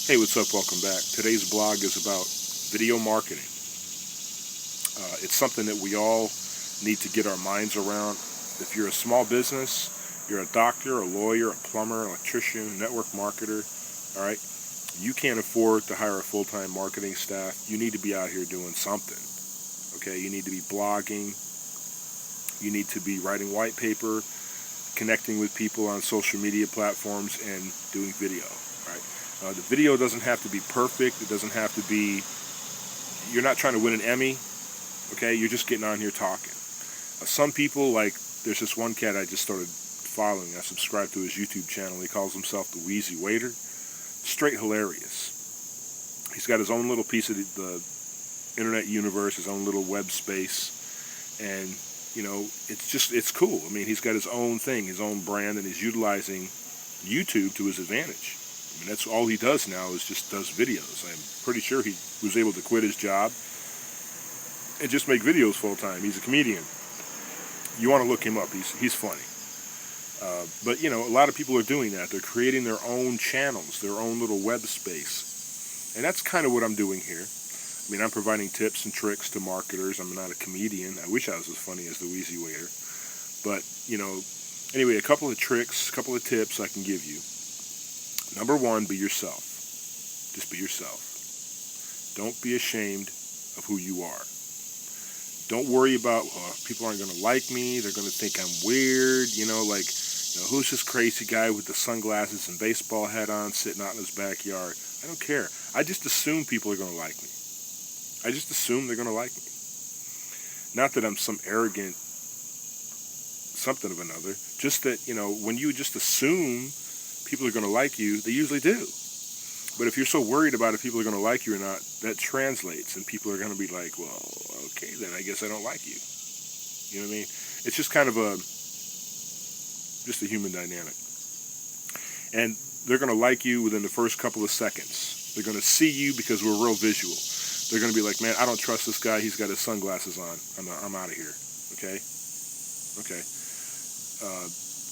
Hey, what's up? Welcome back. Today's blog is about video marketing. It's something that we all need to get our minds around. If you're a small business, you're a doctor, a lawyer, a plumber, electrician, network marketer, all right, you can't afford to hire a full-time marketing staff. You need to be out here doing something, okay? You need to be blogging. You need to be writing white paper, connecting with people on social media platforms, and doing video, right? The video doesn't have to be perfect. It doesn't have to be, you're not trying to win an Emmy, okay? You're just getting on here talking. Some people, like, there's this one cat I just started following. I subscribed to his YouTube channel. He calls himself the Wheezy Waiter. Straight hilarious. He's got his own little piece of the internet universe, his own little web space, and, you know, it's cool. I mean, he's got his own thing, his own brand, and he's utilizing YouTube to his advantage. I mean, that's all he does now is just does videos. I'm pretty sure he was able to quit his job and just make videos full time. He's a comedian. You want to look him up. He's funny. But, you know, a lot of people are doing that. They're creating their own channels, their own little web space. And that's kind of what I'm doing here. I mean, I'm providing tips and tricks to marketers. I'm not a comedian. I wish I was as funny as the Wheezy Waiter. But, you know, anyway, a couple of tricks, a couple of tips I can give you. Number one, be yourself. Just be yourself. Don't be ashamed of who you are. Don't worry about, people aren't going to like me. They're going to think I'm weird. You know, like, you know, who's this crazy guy with the sunglasses and baseball hat on sitting out in his backyard? I don't care. I just assume people are going to like me. I just assume they're going to like me. Not that I'm some arrogant something of another. Just that, you know, when you just assume people are going to like you, they usually do. But if you're so worried about if people are going to like you or not, that translates, and people are going to be like, well, okay, then I guess I don't like you. You know what I mean? It's just kind of just a human dynamic. And they're going to like you within the first couple of seconds. They're going to see you because we're real visual. They're going to be like, man, I don't trust this guy. He's got his sunglasses on. I'm out of here. Okay? Okay.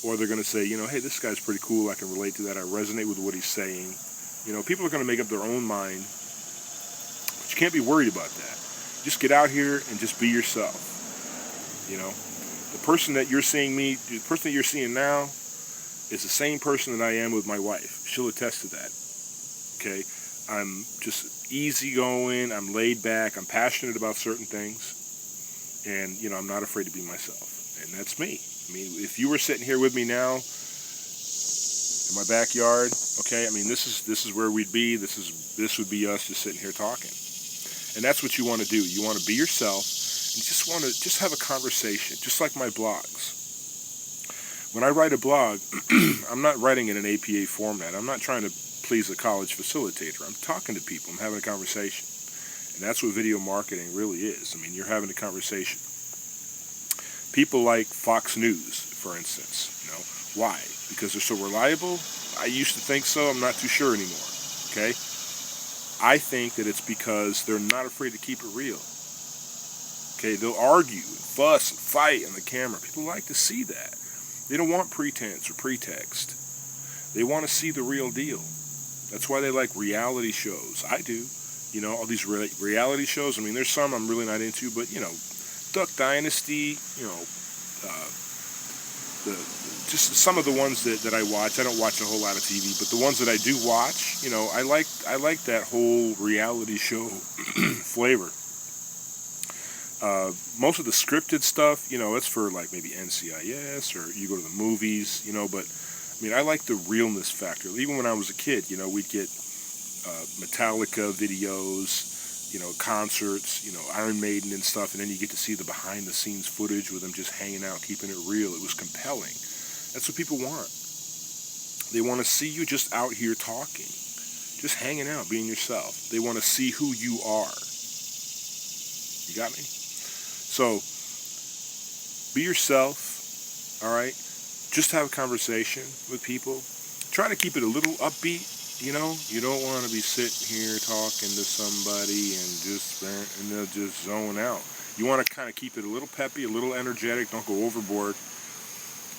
Or they're going to say, you know, hey, this guy's pretty cool. I can relate to that. I resonate with what he's saying. You know, people are going to make up their own mind. But you can't be worried about that. Just get out here and just be yourself. You know, the person that you're seeing now is the same person that I am with my wife. She'll attest to that. Okay? I'm just easygoing. I'm laid back. I'm passionate about certain things. And, you know, I'm not afraid to be myself. And that's me. I mean, if you were sitting here with me now in my backyard, okay, I mean, this is where we'd be. This would be us just sitting here talking. And that's what you want to do. You want to be yourself and just have a conversation, just like my blogs. When I write a blog, I'm not writing in an APA format. I'm not trying to please a college facilitator. I'm talking to people. I'm having a conversation. And that's what video marketing really is. I mean, you're having a conversation. People like Fox News, for instance, you know, why? Because they're so reliable? I used to think so. I'm not too sure anymore, okay? I think that it's because they're not afraid to keep it real, okay? They'll argue and fuss and fight on the camera. People like to see that. They don't want pretense or pretext. They want to see the real deal. That's why they like reality shows. I do. You know, all these reality shows. I mean, there's some I'm really not into, but, you know, Duck Dynasty, you know, just some of the ones that I watch. I don't watch a whole lot of TV, but the ones that I do watch, you know, I like that whole reality show flavor. Most of the scripted stuff, you know, it's for like maybe NCIS or you go to the movies, you know, but I mean, I like the realness factor. Even when I was a kid, you know, we'd get Metallica videos, you know, concerts, you know, Iron Maiden and stuff, and then you get to see the behind-the-scenes footage with them just hanging out, keeping it real. It was compelling. That's what people want. They want to see you just out here talking, just hanging out, being yourself. They want to see who you are. You got me? So, be yourself, all right? Just have a conversation with people. Try to keep it a little upbeat. You know, you don't want to be sitting here talking to somebody and they'll just zone out. You want to kind of keep it a little peppy, a little energetic. Don't go overboard.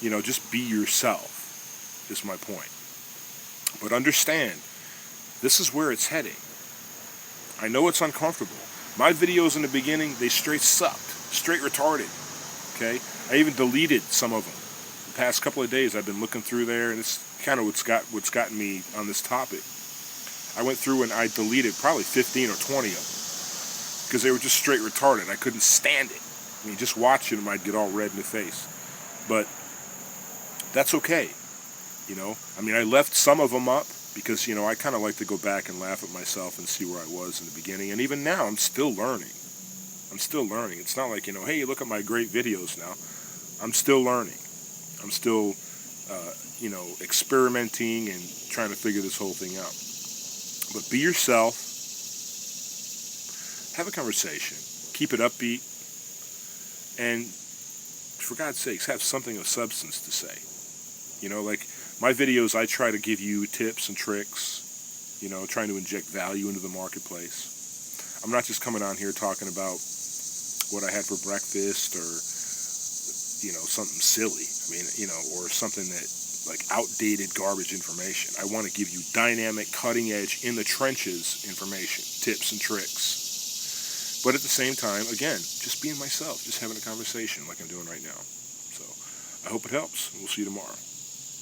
You know, just be yourself is my point. But understand, This is where it's heading. I know it's uncomfortable. My videos in the beginning, they straight sucked, straight retarded, okay? I even deleted some of them. The past couple of days I've been looking through there, and it's kind of what's gotten me on this topic. I went through and I deleted probably 15 or 20 of them because they were just straight retarded. I couldn't stand it. I mean, just watching them, I'd get all red in the face. But that's okay, you know? I mean, I left some of them up because, you know, I kind of like to go back and laugh at myself and see where I was in the beginning. And even now, I'm still learning. I'm still learning. It's not like, you know, hey, look at my great videos now. I'm still learning. I'm still, you know, experimenting and trying to figure this whole thing out. But be yourself. Have a conversation. Keep it upbeat. And for God's sakes, have something of substance to say. You know, like my videos, I try to give you tips and tricks, you know, trying to inject value into the marketplace. I'm not just coming on here talking about what I had for breakfast or, you know, something silly. I mean, you know, or something that, like, outdated garbage information. I want to give you dynamic, cutting-edge, in-the-trenches information, tips and tricks. But at the same time, again, just being myself, just having a conversation like I'm doing right now. So I hope it helps. We'll see you tomorrow.